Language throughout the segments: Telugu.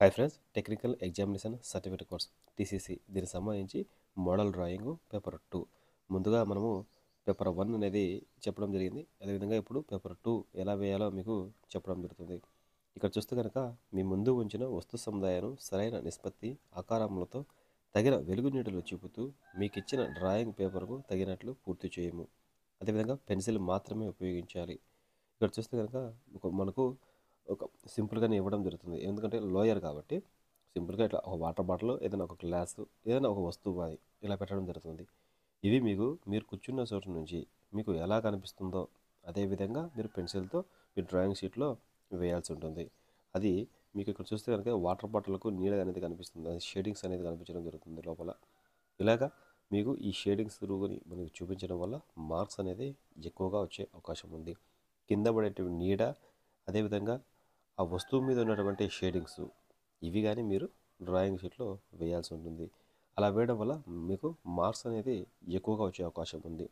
Hi friends, technical examination certificate course TCC దీనికి సంబంధించి మోడల్ డ్రాయింగ్ పేపర్ 2. ముందుగా మనము పేపర్ 1 అనేది చెప్పడం జరిగింది. అదేవిధంగా ఇప్పుడు పేపర్ 2 ఎలా వేయాలో మీకు చెప్పడం జరుగుతుంది. ఇక్కడ చూస్తే కనుక మీ ముందు ఉంచిన వస్తు సముదాయాన్ని సరైన నిష్పత్తి ఆకారములతో తగిన వెలుగు నీడలు చూపుతూ మీకు ఇచ్చిన డ్రాయింగ్ పేపర్కు తగినట్లు పూర్తి చేయము. అదేవిధంగా పెన్సిల్ మాత్రమే ఉపయోగించాలి. ఇక్కడ చూస్తే కనుక మనకు ఒక సింపుల్గానే ఇవ్వడం జరుగుతుంది. ఎందుకంటే లోయర్ కాబట్టి సింపుల్గా ఇట్లా ఒక వాటర్ బాటిల్, ఏదైనా ఒక గ్లాసు, ఏదైనా ఒక వస్తువు అది ఇలా పెట్టడం జరుగుతుంది. ఇది మీరు కూర్చున్న చోటు నుంచి మీకు ఎలా కనిపిస్తుందో అదే విధంగా మీరు పెన్సిల్తో మీ డ్రాయింగ్ షీట్లో వేయాల్సి ఉంటుంది. అది మీకు ఇక్కడ చూస్తే కనుక వాటర్ బాటిల్కు నీడ అనేది కనిపిస్తుంది, అది షేడింగ్స్ అనేది కనిపించడం జరుగుతుంది లోపల. ఇలాగా మీకు ఈ షేడింగ్స్ త్రూని మనకు చూపించడం వల్ల మార్క్స్ అనేది ఎక్కువగా వచ్చే అవకాశం ఉంది. కింద పడేటువంటి నీడ, అదేవిధంగా ఆ వస్తువు మీద ఉన్నటువంటి షేడింగ్స్, ఇవి కానీ మీరు డ్రాయింగ్ షీట్లో వేయాల్సి ఉంటుంది. అలా వేయడం వల్ల మీకు మార్క్స్ అనేది ఎక్కువగా వచ్చే అవకాశం ఉంది.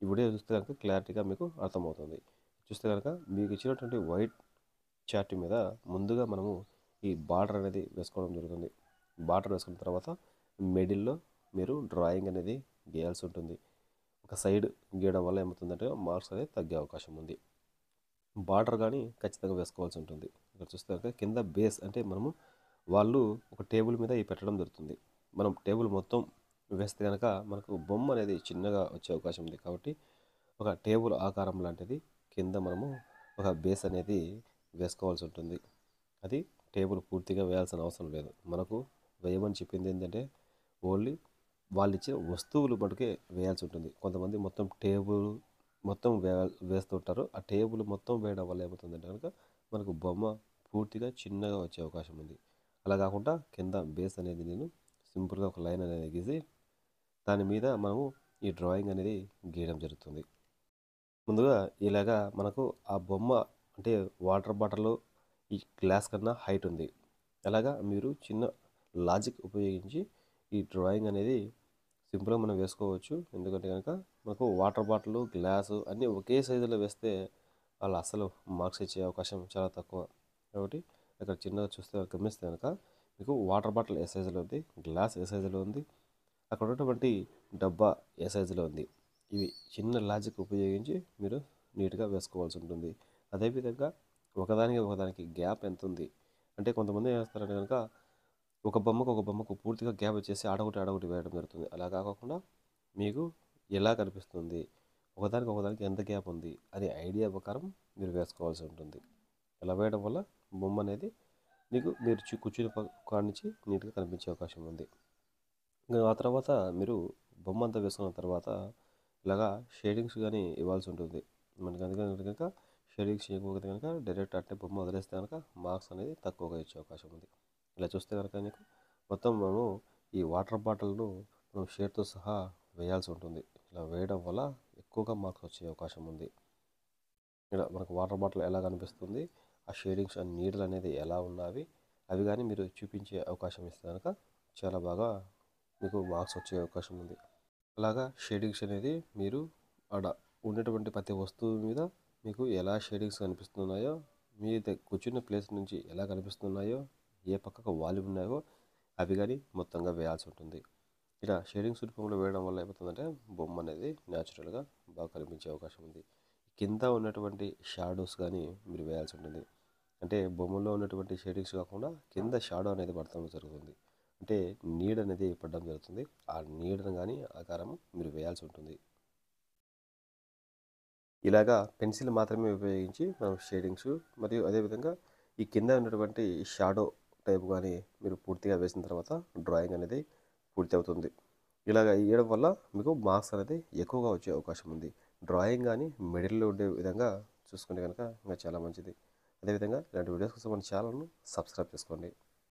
ఈ వీడియో చూస్తే కనుక క్లారిటీగా మీకు అర్థమవుతుంది. చూస్తే కనుక మీకు ఇచ్చినటువంటి వైట్ చార్ట్ మీద ముందుగా మనము ఈ బార్డర్ అనేది వేసుకోవడం జరుగుతుంది. బార్డర్ వేసుకున్న తర్వాత మిడిల్లో మీరు డ్రాయింగ్ అనేది గీయాల్సి ఉంటుంది. ఒక సైడ్ గీయడం వల్ల ఏమవుతుందంటే మార్క్స్ అనేది తగ్గే అవకాశం ఉంది. బార్డర్ కానీ ఖచ్చితంగా వేసుకోవాల్సి ఉంటుంది. ఇక్కడ చూస్తే కనుక కింద బేస్ అంటే మనము వాళ్ళు ఒక టేబుల్ మీద ఈ పెట్టడం జరుగుతుంది. మనం టేబుల్ మొత్తం వేస్తే కనుక మనకు బొమ్మ అనేది చిన్నగా వచ్చే అవకాశం ఉంది. కాబట్టి ఒక టేబుల్ ఆకారం లాంటిది కింద మనము ఒక బేస్ అనేది వేసుకోవాల్సి ఉంటుంది. అది టేబుల్ పూర్తిగా వేయాల్సిన అవసరం లేదు. మనకు వేయమని చెప్పింది ఏంటంటే ఓన్లీ వాళ్ళు ఇచ్చిన వస్తువులు మటుకే వేయాల్సి ఉంటుంది. కొంతమంది మొత్తం టేబుల్ మొత్తం వేస్తుంటారు. ఆ టేబుల్ మొత్తం వేయడం వల్ల ఏమవుతుందంటే కనుక మనకు బొమ్మ పూర్తిగా చిన్నగా వచ్చే అవకాశం ఉంది. అలా కాకుండా కింద బేస్ అనేది నేను సింపుల్గా ఒక లైన్ అనేది గీసి దాని మీద మనము ఈ డ్రాయింగ్ అనేది గీయడం జరుగుతుంది. ముందుగా ఇలాగా మనకు ఆ బొమ్మ అంటే వాటర్ బాటిల్ ఈ గ్లాస్ కన్నా హైట్ ఉంది. అలాగా మీరు చిన్న లాజిక్ ఉపయోగించి ఈ డ్రాయింగ్ అనేది సింపుల్గా మనం వేసుకోవచ్చు. ఎందుకంటే కనుక మనకు వాటర్ బాటిల్, గ్లాసు అన్నీ ఒకే సైజులో వేస్తే వాళ్ళు అసలు మార్క్స్ ఇచ్చే అవకాశం చాలా తక్కువ. కాబట్టి ఇక్కడ చిన్నగా చూస్తే గమనిస్తే కనుక మీకు వాటర్ బాటిల్ ఏ సైజులో ఉంది, గ్లాస్ ఏ సైజులో ఉంది, అక్కడ ఉన్నటువంటి డబ్బా ఏ సైజులో ఉంది, ఇవి చిన్న లాజిక్ ఉపయోగించి మీరు నీట్గా వేసుకోవాల్సి ఉంటుంది. అదేవిధంగా ఒకదానికి గ్యాప్ ఎంత ఉంది అంటే కొంతమంది ఏం చేస్తారంటే కనుక ఒక బొమ్మకు పూర్తిగా గ్యాప్ వచ్చేసి ఆడొకటి వేయడం జరుగుతుంది. అలా కాకుండా మీకు ఎలా కనిపిస్తుంది, ఒకదానికి ఎంత గ్యాప్ ఉంది అనే ఐడియా ప్రకారం మీరు వేసుకోవాల్సి ఉంటుంది. ఇలా వేయడం వల్ల బొమ్మ అనేది మీరు కూర్చుని కాడి నుంచి నీట్గా కనిపించే అవకాశం ఉంది. ఇంకా ఆ తర్వాత మీరు బొమ్మ అంతా వేసుకున్న తర్వాత ఇలాగా షేడింగ్స్ కానీ ఇవ్వాల్సి ఉంటుంది. మనకి అందుకని కనుక షేడింగ్స్ చేయకపోతే కనుక డైరెక్ట్ అంటే బొమ్మ వదిలేస్తే కనుక మార్క్స్ అనేది తక్కువగా ఇచ్చే అవకాశం ఉంది. ఇలా చూస్తే కనుక నీకు మొత్తం మనము ఈ వాటర్ బాటిల్ను మనం షేడ్తో సహా వేయాల్సి ఉంటుంది. ఇలా వేయడం వల్ల ఎక్కువగా మార్క్స్ వచ్చే అవకాశం ఉంది. ఇలా మనకు వాటర్ బాటిల్ ఎలా కనిపిస్తుంది, ఆ షేడింగ్స్ అండ్ నీడలు అనేది ఎలా ఉన్నవి, అవి కానీ మీరు చూపించే అవకాశం ఇస్తే కనుక చాలా బాగా మీకు మార్క్స్ వచ్చే అవకాశం ఉంది. అలాగా షేడింగ్స్ అనేది మీరు ఆడ ఉన్నటువంటి ప్రతి వస్తువు మీద మీకు ఎలా షేడింగ్స్ కనిపిస్తున్నాయో, మీ కూర్చున్న ప్లేస్ నుంచి ఎలా కనిపిస్తున్నాయో, ఏ పక్కకు వాలి ఉన్నాయో అవి కానీ మొత్తంగా వేయాల్సి ఉంటుంది. ఇలా షేడింగ్స్ రూపంలో వేయడం వల్ల ఏమవుతుందంటే బొమ్మ అనేది న్యాచురల్గా బాగా కనిపించే అవకాశం ఉంది. కింద ఉన్నటువంటి షాడోస్ కానీ మీరు వేయాల్సి ఉంటుంది. అంటే బొమ్మలో ఉన్నటువంటి షేడింగ్స్ కాకుండా కింద షాడో అనేది పడటం జరుగుతుంది. అంటే నీడ అనేది పడడం జరుగుతుంది. ఆ నీడను కానీ ఆకారం మీరు వేయాల్సి ఉంటుంది. ఇలాగా పెన్సిల్ మాత్రమే ఉపయోగించి మనం షేడింగ్స్ మరియు అదేవిధంగా ఈ కింద ఉన్నటువంటి షాడో టైప్ కానీ మీరు పూర్తిగా వేసిన తర్వాత డ్రాయింగ్ అనేది పూర్తి అవుతుంది. ఇలాగ వేయడం వల్ల మీకు మార్క్స్ అనేది ఎక్కువగా వచ్చే అవకాశం ఉంది. డ్రాయింగ్ కానీ మిడిల్లో ఉండే విధంగా చూసుకుంటే కనుక ఇంకా చాలా మంచిది. అదేవిధంగా ఇలాంటి వీడియోస్ కోసం మన ఛానల్ను సబ్స్క్రైబ్ చేసుకోండి.